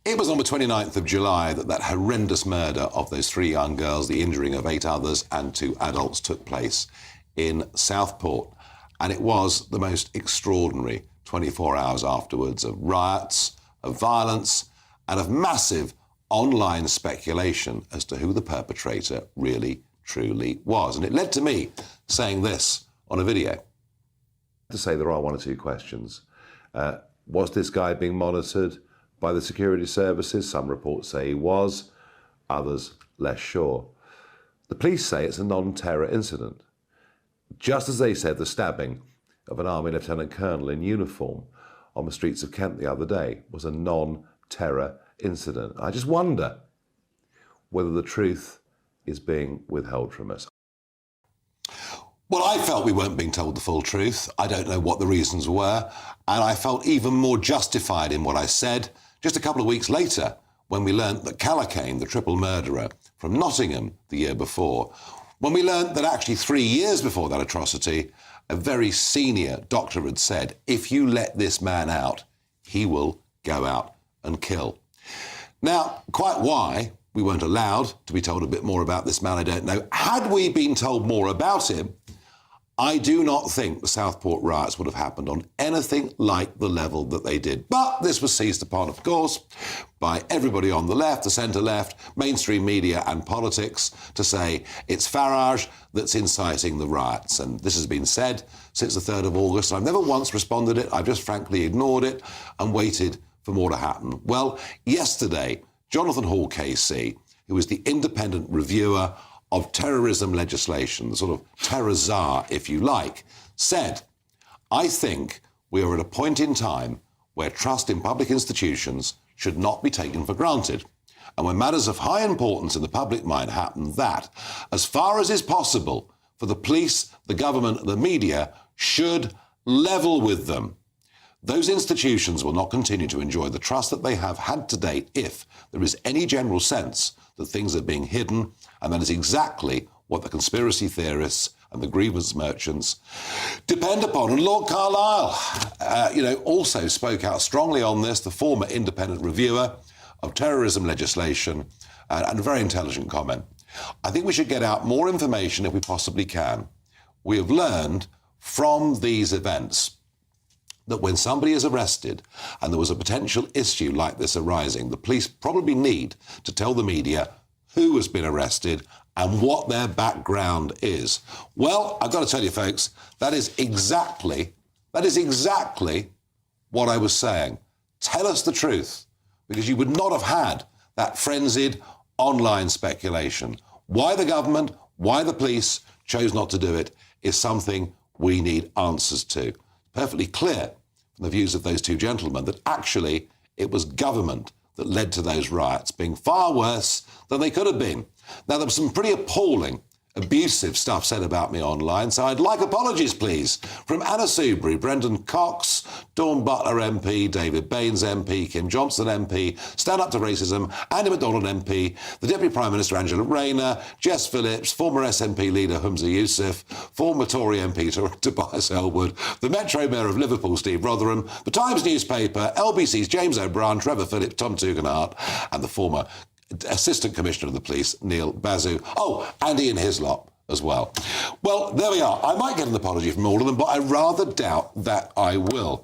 It was on the 29th of July that horrendous murder of those 3 young girls, the injuring of 8 others and 2 adults took place in Southport. And it was the most extraordinary 24 hours afterwards of riots, of violence, and of massive online speculation as to who the perpetrator really, truly was. And it led to me saying this on a video. To say there are 1 or 2 questions. Was this guy being monitored by the security services? Some reports say he was, others less sure. The police say it's a non-terror incident, just as they said the stabbing of an Army Lieutenant Colonel in uniform on the streets of Kent the other day was a non-terror incident. I just wonder whether the truth is being withheld from us. Well, I felt we weren't being told the full truth. I don't know what the reasons were, and I felt even more justified in what I said just a couple of weeks later when we learnt that Callaghan, the triple murderer from Nottingham the year before, when we learnt that actually 3 years before that atrocity, a very senior doctor had said, if you let this man out, he will go out and kill. Now, quite why we weren't allowed to be told a bit more about this man, I don't know. Had we been told more about him, I do not think the Southport riots would have happened on anything like the level that they did. But this was seized upon, of course, by everybody on the left, the centre-left, mainstream media and politics to say it's Farage that's inciting the riots. And this has been said since the 3rd of August. I've never once responded to it. I've just frankly ignored it and waited for more to happen. Well, yesterday, Jonathan Hall KC, who was the independent reviewer of terrorism legislation, the sort of terror czar, if you like, said, I think we are at a point in time where trust in public institutions should not be taken for granted. And when matters of high importance in the public mind happen, that, as far as is possible, for the police, the government, the media, should level with them. Those institutions will not continue to enjoy the trust that they have had to date if there is any general sense that things are being hidden, and that is exactly what the conspiracy theorists and the grievance merchants depend upon. And Lord Carlisle, also spoke out strongly on this, the former independent reviewer of terrorism legislation, and a very intelligent comment. I think we should get out more information if we possibly can. We have learned from these events that when somebody is arrested and there was a potential issue like this arising, the police probably need to tell the media who has been arrested and what their background is. Well, I've got to tell you, folks, that is exactly what I was saying. Tell us the truth, because you would not have had that frenzied online speculation. Why the government, why the police chose not to do it is something we need answers to. Perfectly clear from the views of those 2 gentlemen that actually it was government that led to those riots being far worse than they could have been. Now, there was some pretty appalling, abusive stuff said about me online, so I'd like apologies, please, from Anna Soubry, Brendan Cox, Dawn Butler MP, David Baines MP, Kim Johnson MP, Stand Up to Racism, Andy MacDonald MP, the Deputy Prime Minister Angela Rayner, Jess Phillips, former SNP leader Humza Yousaf, former Tory MP Tobias Elwood, the Metro Mayor of Liverpool Steve Rotherham, the Times newspaper, LBC's James O'Brien, Trevor Phillips, Tom Tugendhat, and the former Assistant Commissioner of the Police, Neil Basu. Oh, and Ian Hislop as well. Well, there we are. I might get an apology from all of them, but I rather doubt that I will.